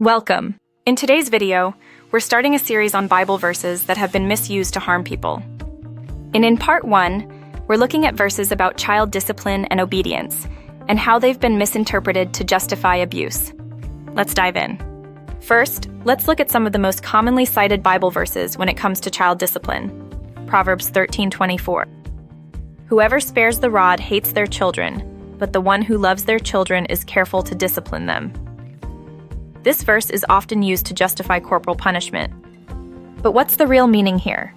Welcome! In today's video, we're starting a series on Bible verses that have been misused to harm people. In part 1, we're looking at verses about child discipline and obedience, and how they've been misinterpreted to justify abuse. Let's dive in. First, let's look at some of the most commonly cited Bible verses when it comes to child discipline. Proverbs 13:24. Whoever spares the rod hates their children, but the one who loves their children is careful to discipline them. This verse is often used to justify corporal punishment. But what's the real meaning here?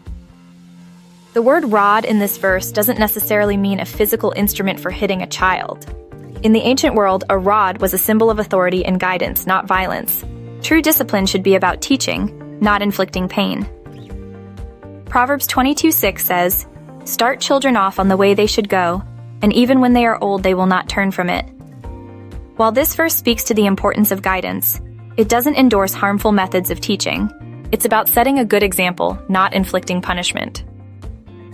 The word rod in this verse doesn't necessarily mean a physical instrument for hitting a child. In the ancient world, a rod was a symbol of authority and guidance, not violence. True discipline should be about teaching, not inflicting pain. Proverbs 22:6 says, "Start children off on the way they should go, and even when they are old they will not turn from it." While this verse speaks to the importance of guidance, it doesn't endorse harmful methods of teaching. It's about setting a good example, not inflicting punishment.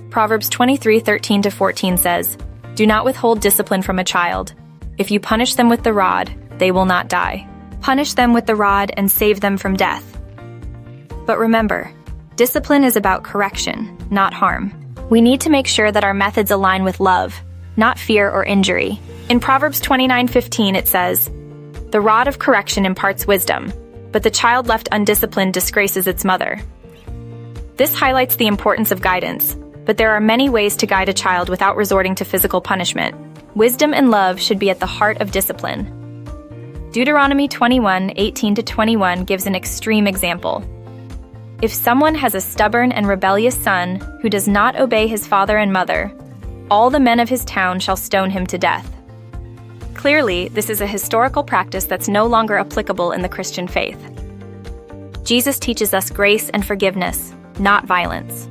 Proverbs 23:13-14 says, "Do not withhold discipline from a child. If you punish them with the rod, they will not die. Punish them with the rod and save them from death." But remember, discipline is about correction, not harm. We need to make sure that our methods align with love, not fear or injury. In Proverbs 29:15 it says, "The rod of correction imparts wisdom, but the child left undisciplined disgraces its mother." This highlights the importance of guidance, but there are many ways to guide a child without resorting to physical punishment. Wisdom and love should be at the heart of discipline. Deuteronomy 21:18-21 gives an extreme example. If someone has a stubborn and rebellious son who does not obey his father and mother, all the men of his town shall stone him to death. Clearly, this is a historical practice that's no longer applicable in the Christian faith. Jesus teaches us grace and forgiveness, not violence.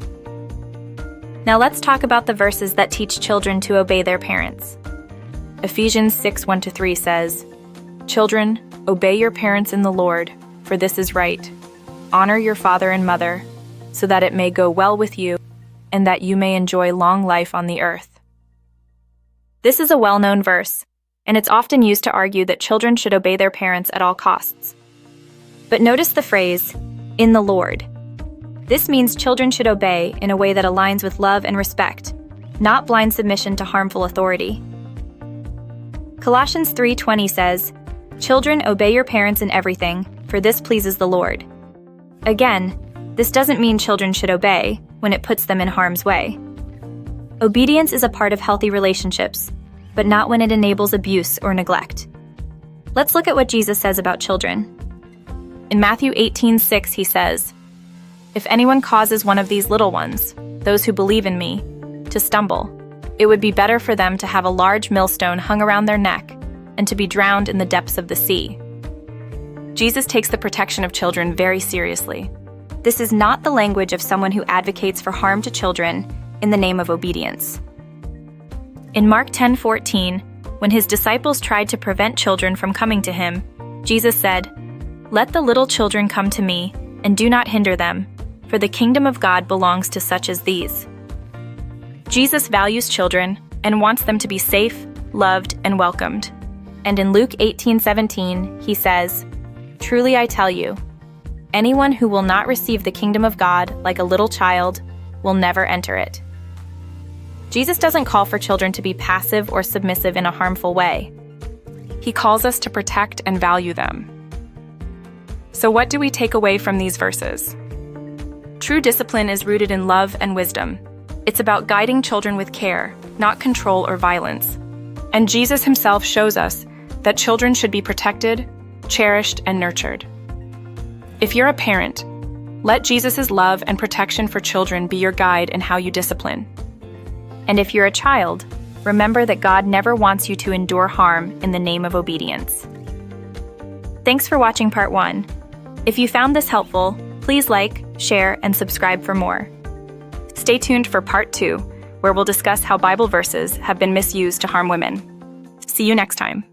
Now let's talk about the verses that teach children to obey their parents. Ephesians 6:1-3 says, "Children, obey your parents in the Lord, for this is right. Honor your father and mother, so that it may go well with you, and that you may enjoy long life on the earth." This is a well-known verse, and it's often used to argue that children should obey their parents at all costs. But notice the phrase, "in the Lord." This means children should obey in a way that aligns with love and respect, not blind submission to harmful authority. Colossians 3:20 says, "Children, obey your parents in everything, for this pleases the Lord." Again, this doesn't mean children should obey when it puts them in harm's way. Obedience is a part of healthy relationships, but not when it enables abuse or neglect. Let's look at what Jesus says about children. In Matthew 18:6 he says, "If anyone causes one of these little ones, those who believe in me, to stumble, it would be better for them to have a large millstone hung around their neck and to be drowned in the depths of the sea." Jesus takes the protection of children very seriously. This is not the language of someone who advocates for harm to children in the name of obedience. In Mark 10:14, when his disciples tried to prevent children from coming to him, Jesus said, "Let the little children come to me, and do not hinder them, for the kingdom of God belongs to such as these." Jesus values children and wants them to be safe, loved, and welcomed. And in Luke 18:17, he says, "Truly I tell you, anyone who will not receive the kingdom of God like a little child will never enter it." Jesus doesn't call for children to be passive or submissive in a harmful way. He calls us to protect and value them. So what do we take away from these verses? True discipline is rooted in love and wisdom. It's about guiding children with care, not control or violence. And Jesus himself shows us that children should be protected, cherished, and nurtured. If you're a parent, let Jesus' love and protection for children be your guide in how you discipline. And if you're a child, remember that God never wants you to endure harm in the name of obedience. Thanks for watching part 1. If you found this helpful, please like, share, and subscribe for more. Stay tuned for part 2, where we'll discuss how Bible verses have been misused to harm women. See you next time.